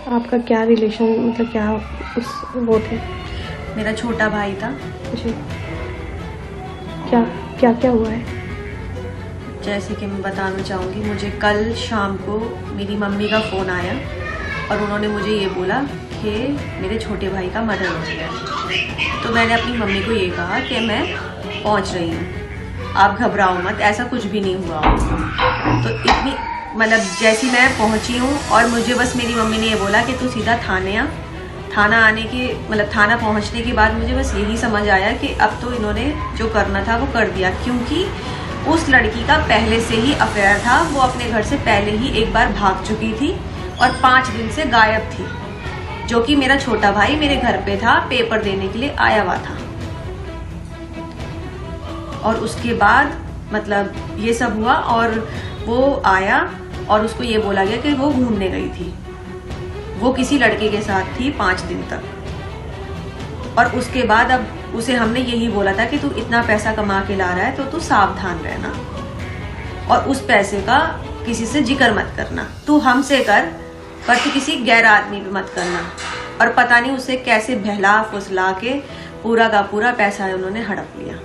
आपका क्या रिलेशन, मतलब क्या उस वो थे? मेरा छोटा भाई था। जी, क्या क्या क्या हुआ है? जैसे कि मैं बताना चाहूँगी, मुझे कल शाम को मेरी मम्मी का फ़ोन आया और उन्होंने मुझे ये बोला कि मेरे छोटे भाई का मर्डर हो गया है। तो मैंने अपनी मम्मी को ये कहा कि मैं पहुँच रही हूँ, आप घबराओ मत, ऐसा कुछ भी नहीं हुआ। तो इतनी मतलब जैसी मैं पहुँची हूँ और मुझे बस मेरी मम्मी ने ये बोला कि तू सीधा थाने आ। थाना आने के मतलब थाना पहुँचने के बाद मुझे बस यही समझ आया कि अब तो इन्होंने जो करना था वो कर दिया, क्योंकि उस लड़की का पहले से ही अफेयर था। वो अपने घर से पहले ही एक बार भाग चुकी थी और 5 दिन से गायब थी, जो कि मेरा छोटा भाई मेरे घर पे था, पेपर देने के लिए आया हुआ था। और उसके बाद मतलब ये सब हुआ और वो आया और उसको ये बोला गया कि वो घूमने गई थी, वो किसी लड़के के साथ थी 5 दिन तक। और उसके बाद अब उसे हमने यही बोला था कि तू इतना पैसा कमा के ला रहा है तो तू सावधान रहना और उस पैसे का किसी से जिक्र मत करना, तू हमसे कर पर तू किसी गैर आदमी पे मत करना। और पता नहीं उसे कैसे बहला फुसला के पूरा का पूरा पैसा उन्होंने हड़प लिया।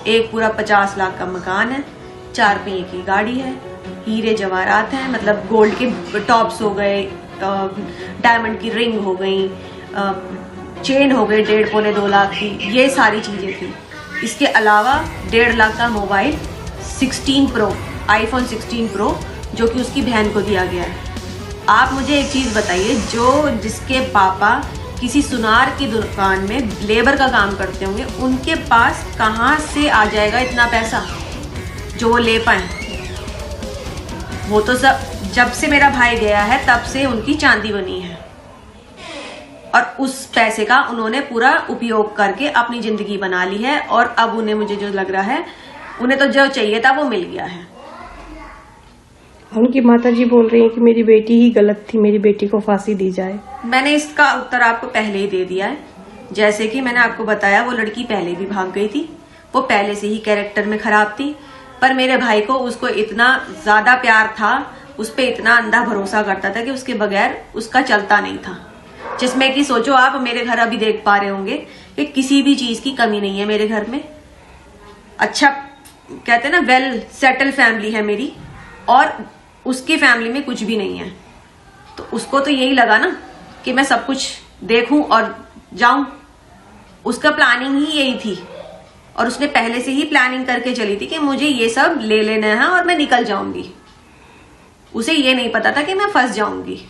एक पूरा 50 लाख का मकान है, 4 पहिए की गाड़ी है, हीरे जवाहरात हैं, मतलब गोल्ड के टॉप्स हो गए, डायमंड की रिंग हो गई, चेन हो गई 1.5-2 लाख की, ये सारी चीजें थी। इसके अलावा 1.5 लाख का मोबाइल 16 प्रो, आईफोन 16 प्रो, जो कि उसकी बहन को दिया गया है। आप मुझे एक चीज बताइए, जिसके पापा किसी सुनार की दुकान में लेबर का काम करते होंगे, उनके पास कहाँ से आ जाएगा इतना पैसा जो वो ले पाए? वो तो सब जब से मेरा भाई गया है तब से उनकी चांदी बनी है और उस पैसे का उन्होंने पूरा उपयोग करके अपनी जिंदगी बना ली है। और अब उन्हें, मुझे जो लग रहा है, उन्हें तो जो चाहिए था वो मिल गया है। उनकी माताजी बोल रही है कि मेरी बेटी ही गलत थी, मेरी बेटी को फांसी दी जाए। मैंने इसका उत्तर आपको पहले ही दे दिया है। जैसे कि मैंने आपको बताया, वो लड़की पहले भी भाग गई थी, वो पहले से ही कैरेक्टर में खराब थी, पर मेरे भाई को उसको इतना ज्यादा प्यार था, उस पर इतना अंधा भरोसा करता था कि उसके बगैर उसका चलता नहीं था। जिसमें कि सोचो आप, मेरे घर अभी देख पा रहे होंगे कि किसी भी चीज की कमी नहीं है मेरे घर में। अच्छा कहते हैं ना, वेल सेटल फैमिली है मेरी, और उसकी फैमिली में कुछ भी नहीं है। तो उसको तो यही लगा ना कि मैं सब कुछ देखूं और जाऊं। उसका प्लानिंग ही यही थी और उसने पहले से ही प्लानिंग करके चली थी कि मुझे ये सब ले लेना है और मैं निकल जाऊंगी। उसे ये नहीं पता था कि मैं फंस जाऊंगी।